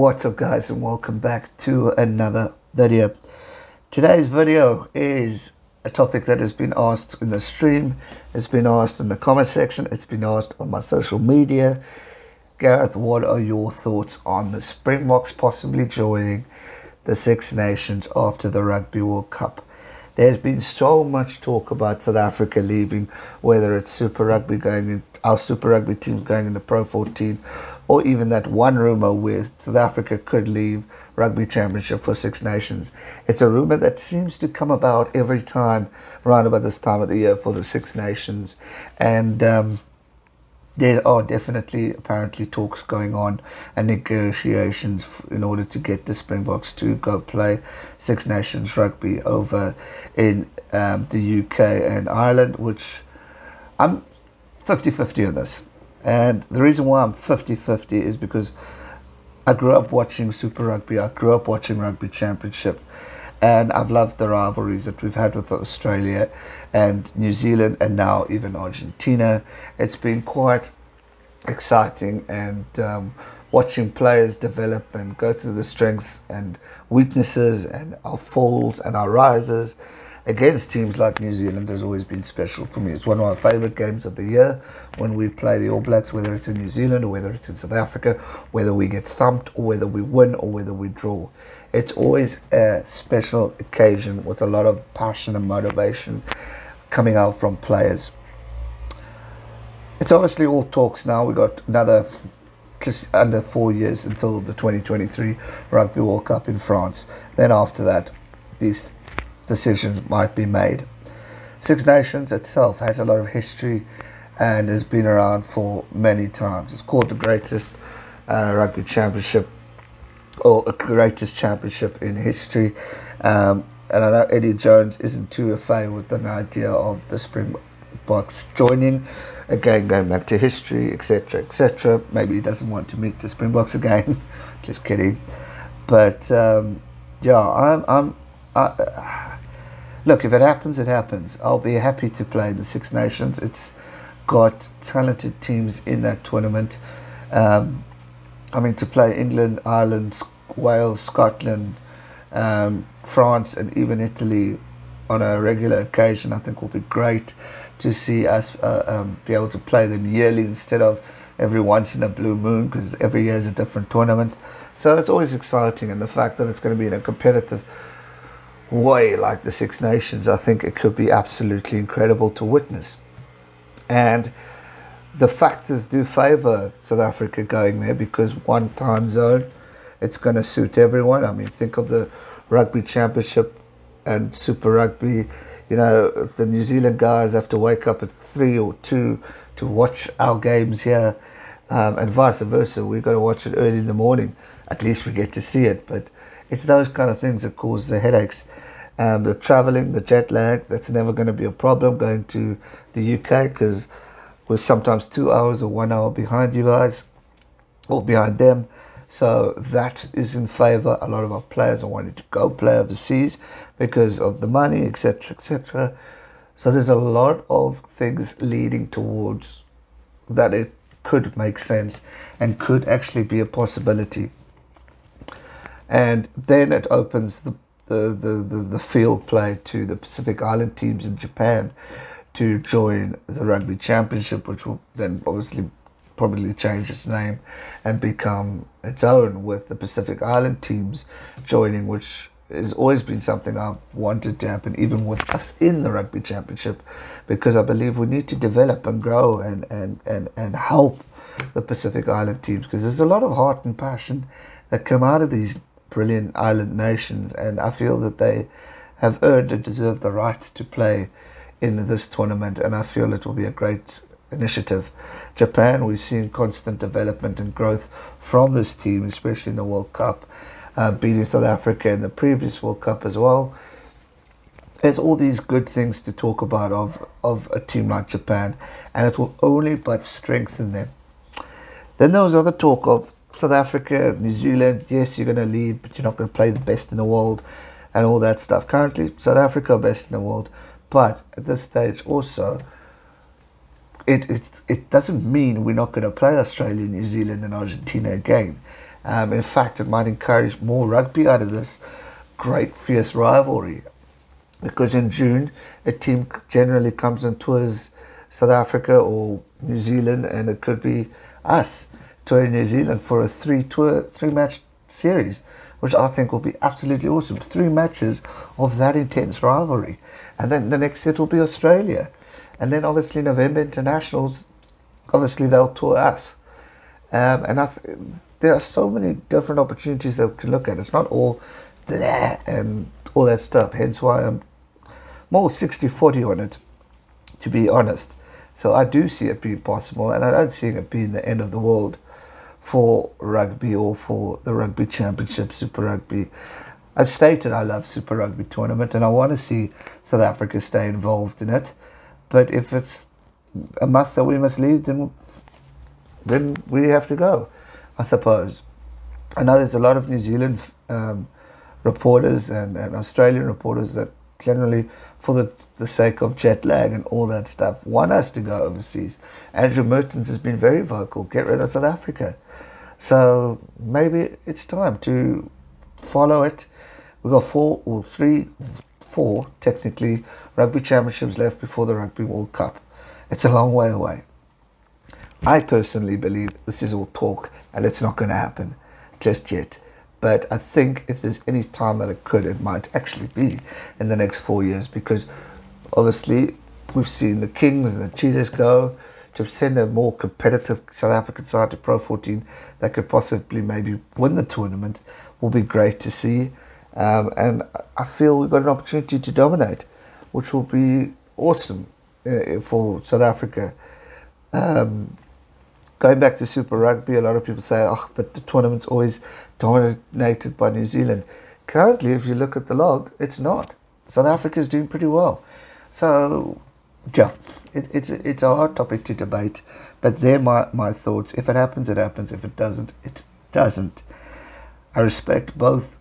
What's up, guys, and welcome back to another video. Today's video is a topic that has been asked in the stream, it's been asked in the comment section, it's been asked on my social media. Gareth, what are your thoughts on the Springboks possibly joining the Six Nations after the Rugby World Cup? There's been so much talk about South Africa leaving, whether it's Super Rugby going in, our Super Rugby teams going into Pro 14, or even that one rumour where South Africa could leave Rugby Championship for Six Nations. It's a rumour that seems to come about every time around about this time of the year for the Six Nations. And there are definitely apparently talks going on and negotiations in order to get the Springboks to go play Six Nations rugby over in the UK and Ireland, which I'm 50-50 on this. And the reason why I'm 50-50 is because I grew up watching Super Rugby, I grew up watching Rugby Championship, and I've loved the rivalries that we've had with Australia and New Zealand and now even Argentina. It's been quite exciting, and watching players develop and go through the strengths and weaknesses and our falls and our rises against teams like New Zealand has always been special for me. It's one of my favourite games of the year when we play the All Blacks, whether it's in New Zealand or whether it's in South Africa, whether we get thumped or whether we win or whether we draw. It's always a special occasion with a lot of passion and motivation coming out from players. It's obviously all talks now. We've got another just under 4 years until the 2023 Rugby World Cup in France. Then after that, these decisions might be made. Six Nations itself has a lot of history and has been around for many times. It's called the greatest rugby championship, or a greatest championship in history. And I know Eddie Jones isn't too afraid with an idea of the Springboks joining. Again, going back to history, etc., etc. Maybe he doesn't want to meet the Springboks again. Just kidding. But yeah, look, if it happens, it happens. I'll be happy to play in the Six Nations. It's got talented teams in that tournament. I mean, to play England, Ireland, Wales, Scotland, France, and even Italy on a regular occasion, I think will be great to see us be able to play them yearly instead of every once in a blue moon, because every year is a different tournament. So it's always exciting, and the fact that it's going to be in a competitive way like the Six Nations, I think it could be absolutely incredible to witness. And the factors do favour South Africa going there, because one time zone, it's going to suit everyone. I mean, think of the Rugby Championship and Super Rugby. You know, the New Zealand guys have to wake up at 3 or 2 to watch our games here, and vice versa. We've got to watch it early in the morning. At least we get to see it, but it's those kind of things that cause the headaches. The travelling, the jet lag, that's never going to be a problem going to the UK, because we're sometimes 2 hours or 1 hour behind you guys, or behind them. So that is in favour. A lot of our players are wanting to go play overseas because of the money, etc., etc. So there's a lot of things leading towards that it could make sense and could actually be a possibility. And then it opens the field play to the Pacific Island teams in Japan to join the Rugby Championship, which will then obviously probably change its name and become its own, with the Pacific Island teams joining, which has always been something I've wanted to happen, even with us in the Rugby Championship, because I believe we need to develop and grow and help the Pacific Island teams, because there's a lot of heart and passion that come out of these brilliant island nations, and I feel that they have earned and deserve the right to play in this tournament, and I feel it will be a great initiative. Japan, we've seen constant development and growth from this team, especially in the World Cup, beating South Africa in the previous World Cup as well. There's all these good things to talk about of a team like Japan, and it will only but strengthen them. Then there was other talk of South Africa, New Zealand. Yes, you're going to leave, but you're not going to play the best in the world and all that stuff. Currently, South Africa are best in the world, but at this stage also, it doesn't mean we're not going to play Australia, New Zealand and Argentina again. In fact, it might encourage more rugby out of this great fierce rivalry, because in June a team generally comes and tours South Africa or New Zealand, and it could be us touring New Zealand for a three-match series, which I think will be absolutely awesome. 3 matches of that intense rivalry, and then the next set will be Australia, and then obviously November internationals. Obviously they'll tour us, and there are so many different opportunities that we can look at. It's not all blah and all that stuff. Hence why I'm more 60-40 on it, to be honest. So I do see it being possible, and I don't see it being the end of the world for rugby or for the Rugby Championship, Super Rugby. I've stated I love Super Rugby tournament, and I want to see South Africa stay involved in it. But if it's a must that we must leave, then we have to go, I suppose. I know there's a lot of New Zealand reporters and Australian reporters that generally, for the sake of jet lag and all that stuff, want us to go overseas. Andrew Mertens has been very vocal, get rid of South Africa. So maybe it's time to follow it. We've got 4 technically Rugby Championships left before the Rugby World Cup. It's a long way away. I personally believe this is all talk and it's not going to happen just yet. But I think if there's any time that it might actually be in the next 4 years, because obviously we've seen the Kings and the Cheetahs go. To send a more competitive South African side to Pro 14 that could possibly maybe win the tournament will be great to see. And I feel we've got an opportunity to dominate, which will be awesome for South Africa. Going back to Super Rugby, a lot of people say, oh, but the tournament's always dominated by New Zealand. Currently, if you look at the log, it's not. South Africa is doing pretty well. So, yeah, it's a hard topic to debate, but they're my thoughts. If it happens, it happens. If it doesn't, it doesn't. I respect both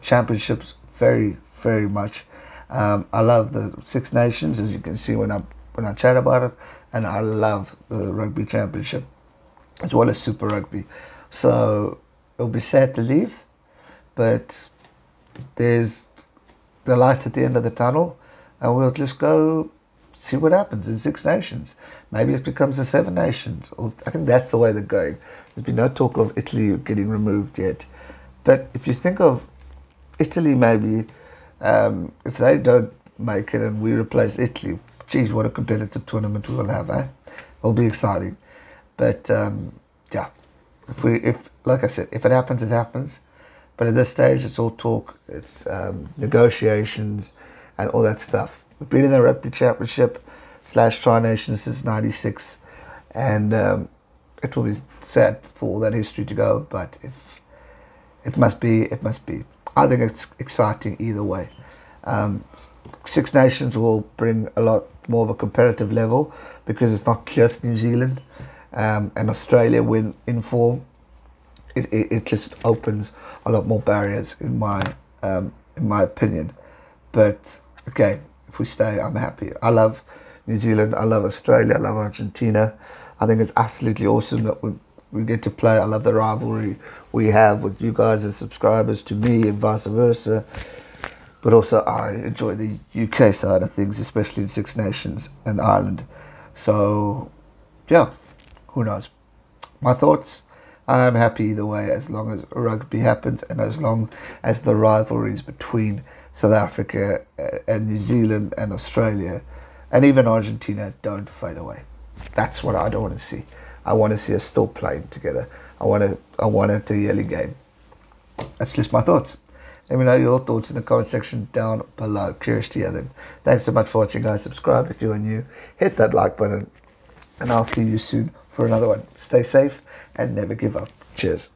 championships very, very much. I love the Six Nations, as you can see when I chat about it, and I love the Rugby Championship as well as Super Rugby. So it'll be sad to leave, but there's the light at the end of the tunnel, and we'll just go see what happens in Six Nations. Maybe it becomes the Seven Nations. Or I think that's the way they're going. There's been no talk of Italy getting removed yet. But if you think of Italy, maybe if they don't make it and we replace Italy, geez, what a competitive tournament we will have, eh? It'll be exciting. But yeah, if like I said, if it happens, it happens. But at this stage, it's all talk. It's negotiations and all that stuff. We've been in the Rugby Championship / Tri-Nations since '96, and it will be sad for all that history to go. But if it must be, it must be. I think it's exciting either way. Six Nations will bring a lot more of a competitive level because it's not just New Zealand and Australia when in form. It just opens a lot more barriers in my opinion. But again, if we stay, I'm happy. I love New Zealand. I love Australia. I love Argentina. I think it's absolutely awesome that we get to play. I love the rivalry we have with you guys as subscribers to me and vice versa. But also I enjoy the UK side of things, especially in Six Nations and Ireland. So yeah, who knows? My thoughts, I'm happy either way as long as rugby happens and as long as the rivalries between South Africa and New Zealand and Australia and even Argentina don't fade away. That's what I don't want to see. I want to see us still playing together. I want a yearly game. That's just my thoughts. Let me know your thoughts in the comment section down below. Curious to hear them. Thanks so much for watching, guys. Subscribe if you're new. Hit that like button. And I'll see you soon for another one. Stay safe and never give up. Cheers.